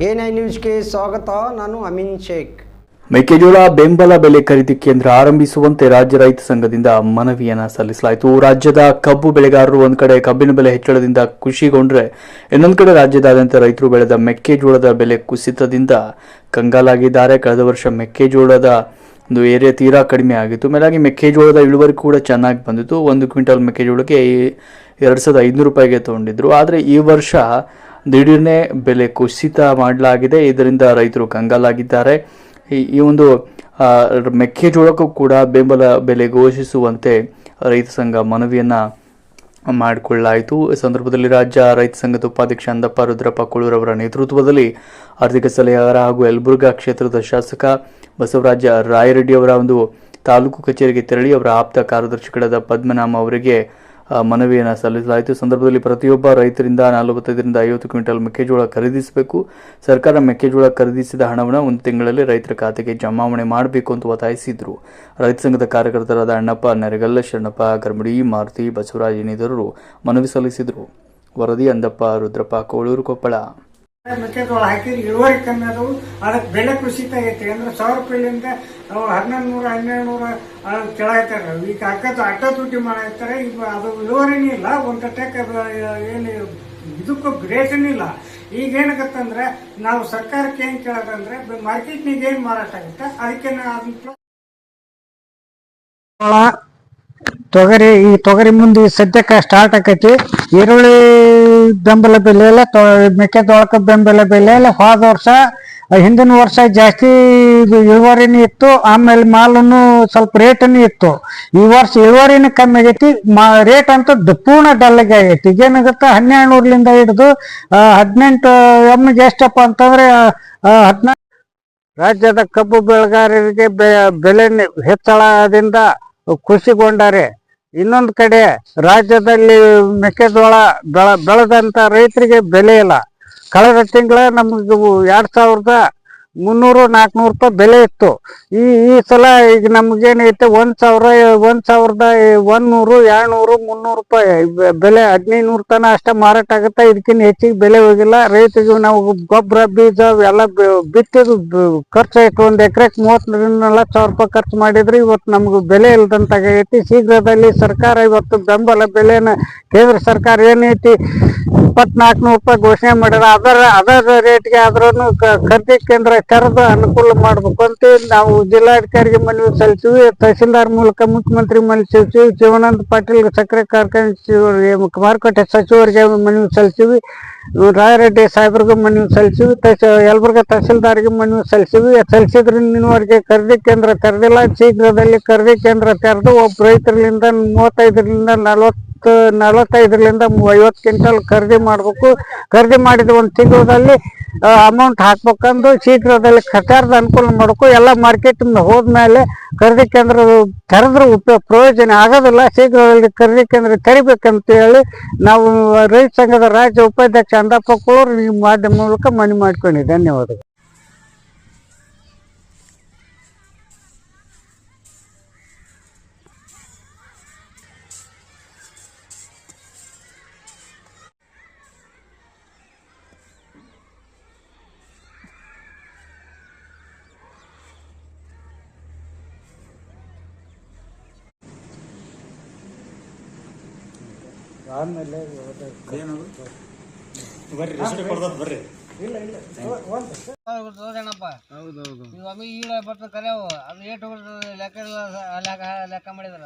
ಎ9 ನ್ಯೂಸ್ಗೆ ಸ್ವಾಗತ. ನಾನು ಅಮೀನ್ ಶೇಖ್. ಮೆಕ್ಕೆಜೋಳ ಬೆಂಬಲ ಬೆಲೆ ಖರೀದಿ ಕೇಂದ್ರ ಆರಂಭಿಸುವಂತೆ ರಾಜ್ಯ ರೈತ ಸಂಘದಿಂದ ಮನವಿಯನ್ನು ಸಲ್ಲಿಸಲಾಯಿತು. ರಾಜ್ಯದ ಕಬ್ಬು ಬೆಳೆಗಾರರು ಒಂದು ಕಡೆ ಕಬ್ಬಿನ ಬೆಲೆ ಹೆಚ್ಚಳದಿಂದ ಖುಷಿಗೊಂಡ್ರೆ, ಇನ್ನೊಂದು ಕಡೆ ರಾಜ್ಯದಾದ್ಯಂತ ರೈತರು ಬೆಳೆದ ಮೆಕ್ಕೆಜೋಳದ ಬೆಲೆ ಕುಸಿತದಿಂದ ಕಂಗಾಲಾಗಿದ್ದಾರೆ. ಕಳೆದ ವರ್ಷ ಮೆಕ್ಕೆಜೋಳದ ಒಂದು ಏರಿಯಾ ತೀರಾ ಕಡಿಮೆ ಆಗಿತ್ತು. ಮೇಲಾಗಿ ಮೆಕ್ಕೆಜೋಳದ ಇಳುವರಿ ಕೂಡ ಚೆನ್ನಾಗಿ ಬಂದಿತ್ತು. 1 ಕ್ವಿಂಟಲ್ ಮೆಕ್ಕೆಜೋಳಕ್ಕೆ 2500 ರೂಪಾಯಿಗೆ ತಗೊಂಡಿದ್ರು. ಆದರೆ ಈ ವರ್ಷ ದಿಢೀರ್ನೆ ಬೆಲೆ ಕುಸಿತ ಮಾಡಲಾಗಿದೆ. ಇದರಿಂದ ರೈತರು ಕಂಗಾಲಾಗಿದ್ದಾರೆ. ಈ ಒಂದು ಮೆಕ್ಕೆಜೋಳಕ್ಕೂ ಕೂಡ ಬೆಂಬಲ ಬೆಲೆ ಘೋಷಿಸುವಂತೆ ರೈತ ಸಂಘ ಮನವಿಯನ್ನು ಮಾಡಿಕೊಳ್ಳಲಾಯಿತು. ಈ ಸಂದರ್ಭದಲ್ಲಿ ರಾಜ್ಯ ರೈತ ಸಂಘದ ಉಪಾಧ್ಯಕ್ಷ ಅಂದಪ್ಪ ರುದ್ರಪ್ಪ ಕುಳೂರವರ ನೇತೃತ್ವದಲ್ಲಿ ಆರ್ಥಿಕ ಸಲಹೆಗಾರ ಹಾಗೂ ಯಲಬುರ್ಗಾ ಕ್ಷೇತ್ರದ ಶಾಸಕ ಬಸವರಾಜ ರಾಯರೆಡ್ಡಿ ಅವರ ಒಂದು ತಾಲೂಕು ಕಚೇರಿಗೆ ತೆರಳಿ ಅವರ ಆಪ್ತ ಕಾರ್ಯದರ್ಶಿಗಳಾದ ಪದ್ಮನಾಮ ಅವರಿಗೆ ಮನವಿಯನ್ನು ಸಲ್ಲಿಸಲಾಯಿತು. ಸಂದರ್ಭದಲ್ಲಿ ಪ್ರತಿಯೊಬ್ಬ ರೈತರಿಂದ 45ರಿಂದ 50 ಕ್ವಿಂಟಲ್ ಮೆಕ್ಕೆಜೋಳ ಖರೀದಿಸಬೇಕು. ಸರ್ಕಾರ ಮೆಕ್ಕೆಜೋಳ ಖರೀದಿಸಿದ ಹಣವನ್ನು 1 ತಿಂಗಳಲ್ಲಿ ರೈತರ ಖಾತೆಗೆ ಜಮಾವಣೆ ಮಾಡಬೇಕು ಅಂತ ಒತ್ತಾಯಿಸಿದರು. ರೈತ ಸಂಘದ ಕಾರ್ಯಕರ್ತರಾದ ಅಣ್ಣಪ್ಪ ನೆರಗಲ್ಲ, ಶರಣಪ್ಪ ಗರ್ಮಡಿ, ಮಾರುತಿ, ಬಸವರಾಜ್ ಇನ್ನಿತರರು ಮನವಿ ಸಲ್ಲಿಸಿದರು. ವರದಿ ಅಂದಪ್ಪ ರುದ್ರಪ್ಪ, ಕೋಳೂರು, ಕೊಪ್ಪಳ. ಮೆಕ್ಕೆಜೋಳ ಹಾಕಿದ್ರೆ ಇಳುವರಿ ಕಮ್ಮಿ ಅದವು, ಅದಕ್ಕೆ ಬೆಲೆ ಕುಸಿತ ಆಗೈತಿ. ಅಂದ್ರೆ 1000 ರೂಪಾಯಿಲಿಂದ 1100 1200 ಕೆಳಗೈತಾರೆ. ಈಗ ಅಡ್ಡ ದುಡ್ಡು ಮಾಡಾಕ್ತಾರೆ. ಈಗ ಅದು ಇಳುವರಿನೂ ಇಲ್ಲ, ಒಂದು ಟೆಕ್ ಏನು ಇದಕ್ಕೂ ರೇಟನೂ ಇಲ್ಲ. ಈಗ ಏನಾಗತ್ತಂದ್ರೆ ನಾವು ಸರ್ಕಾರಕ್ಕೆ ಏನ್ ಕೇಳೋದಂದ್ರೆ ಮಾರ್ಕೆಟ್ನಿಗೆ ಏನ್ ಮಾರಾಟ ಆಗುತ್ತೆ ಅದಕ್ಕೆ ತೊಗರಿ ಮುಂದೆ ಸದ್ಯಕ್ಕೆ ಸ್ಟಾರ್ಟ್ ಆಕೈತಿ. ಈರುಳ್ಳಿ ಬೆಂಬಲ ಬೆಲೆ ಇಲ್ಲ, ಮೆಕ್ಕೆಜೋಳಕ್ಕೆ ಬೆಂಬಲ ಬೆಲೆ ಇಲ್ಲ. ಹೋದ ವರ್ಷ ಹಿಂದಿನ ವರ್ಷ ಜಾಸ್ತಿ ಇಳುವರಿನೂ ಇತ್ತು, ಆಮೇಲೆ ಮಾಲನ್ನು ಸ್ವಲ್ಪ ರೇಟನ್ನು ಇತ್ತು. ಈ ವರ್ಷ ಇಳುವರಿನೂ ಕಮ್ಮಿ ಆಗೈತಿ, ರೇಟ್ ಅಂತೂ ಪೂರ್ಣ ಡಲ್ಗೆ ಆಗೈತಿ. ಈಗೇನಾಗುತ್ತೆ 1200ಲಿಂದ ಹಿಡಿದು 18 ಎಮ್ಮಿಗೆ ಎಷ್ಟಪ್ಪ ಅಂತಂದ್ರೆ 14. ರಾಜ್ಯದ ಕಬ್ಬು ಬೆಳೆಗಾರರಿಗೆ ಬೆಲೆ ಹೆಚ್ಚಳದಿಂದ ಖುಷಿಗೊಂಡರೆ, ಇನ್ನೊಂದು ಕಡೆ ರಾಜ್ಯದಲ್ಲಿ ಮೆಕ್ಕೆಜೋಳ ಬೆಳೆದಂತ ರೈತರಿಗೆ ಬೆಲೆ ಇಲ್ಲ. ಕಳೆದ ತಿಂಗಳ ನಮ್ಗೆ 2300-400 ರೂಪಾಯಿ ಬೆಲೆ ಇತ್ತು. ಈ ಸಲ ಈಗ ನಮ್ಗೇನೈತೆ 1100, 200, 300 ರೂಪಾಯಿ ಬೆಲೆ, 1500 ತನ ಅಷ್ಟೇ ಮಾರಾಟ ಆಗುತ್ತೆ. ಇದಕ್ಕಿಂತ ಹೆಚ್ಚಿಗೆ ಬೆಲೆ ಹೋಗಿಲ್ಲ. ರೈತರಿಗೆ ನಾವು ಗೊಬ್ಬರ ಬೀಜ ಎಲ್ಲ ಬಿತ್ತಿದ್ದು ಖರ್ಚು ಆಯ್ತು. 1 ಎಕರೆಗೆ 30,000-40,000 ರೂಪಾಯಿ ಖರ್ಚು ಮಾಡಿದ್ರೆ ಇವತ್ತು ನಮ್ಗೆ ಬೆಲೆ ಇಲ್ದಂತಾಗೈತಿ. ಶೀಘ್ರದಲ್ಲಿ ಸರ್ಕಾರ ಇವತ್ತು ಬೆಂಬಲ ಬೆಲೆನ ಕೇಂದ್ರ ಸರ್ಕಾರ ಏನೈತಿ 2400 ರೂಪಾಯಿ ಘೋಷಣೆ ಮಾಡ್ಯಾರ. ಅದರ ರೇಟ್ಗೆ ಆದ್ರೂ ಖರೀದಿ ಕೇಂದ್ರ ತೆರೆದು ಅನುಕೂಲ ಮಾಡ್ಬೇಕು ಅಂತ ನಾವು ಜಿಲ್ಲಾಧಿಕಾರಿಗೆ ಮನವಿ ಸಲ್ಲಿಸಿವಿ. ತಹಸೀಲ್ದಾರ್ ಮೂಲಕ ಮುಖ್ಯಮಂತ್ರಿ ಮನವಿ ಸಲ್ಲಿಸಿವಿ. ಶಿವಾನಂದ ಪಾಟೀಲ್ ಸಕ್ಕರೆ ಕಾರ್ಖಾನೆ ಮಾರುಕಟ್ಟೆ ಸಚಿವರಿಗೆ ಮನವಿ ಸಲ್ಲಿಸಿವಿ. ರಾಯರೆಡ್ಡಿ ಸಾಹೇಬ್ರಿಗೂ ಮನವಿ ಸಲ್ಲಿಸಿವಿ. ಯಲಬುರ್ಗಾ ತಹಸೀಲ್ದಾರ್ಗೆ ಮನವಿ ಸಲ್ಲಿಸಿದ್ರಿಂದ ಇನ್ನುವರೆಗೆ ಖರೀದಿ ಕೇಂದ್ರ ತೆರೆದಿಲ್ಲ. ಶೀಘ್ರದಲ್ಲಿ ಖರೀದಿ ಕೇಂದ್ರ ತೆರೆದು ಒಬ್ಬ ರೈತರಿಂದ 35ರಿಂದ 45ರಿಂದ 50 ಕ್ವಿಂಟಲ್ ಖರೀದಿ ಮಾಡಬೇಕು. ಖರೀದಿ ಮಾಡಿದ 1 ತಿಂಗಳಲ್ಲಿ ಅಮೌಂಟ್ ಹಾಕ್ಬೇಕಂದು ಶೀಘ್ರದಲ್ಲಿ ಖರ್ಚಾರದ ಅನುಕೂಲ ಮಾಡಬೇಕು. ಎಲ್ಲ ಮಾರ್ಕೆಟ್ ಹೋದ್ಮೇಲೆ ಖರೀದಿ ಕೇಂದ್ರ ತೆರೆದ್ರೆ ಪ್ರಯೋಜನ ಆಗೋದಿಲ್ಲ. ಶೀಘ್ರದಲ್ಲಿ ಖರೀದಿ ಕೇಂದ್ರ ತೆರಿಬೇಕಂತ ಹೇಳಿ ನಾವು ರೈತ ಸಂಘದ ರಾಜ್ಯ ಉಪಾಧ್ಯಕ್ಷ ಅಂದಪ್ಪ ಕುಳೂರು ಈ ಮಾಧ್ಯಮ ಮೂಲಕ ಮನವಿ ಮಾಡ್ಕೊಂಡಿದ್ದೆ. ಧನ್ಯವಾದಗಳು. ಬರ್ರಿ ಹೌದೌದು ಈಗ ಬರ್ತದೆ ಕರೆಯವು ಅದು ಏಟು ಬರ್ತದೆ ಲೆಕ್ಕ ಮಾಡಿದಾರ.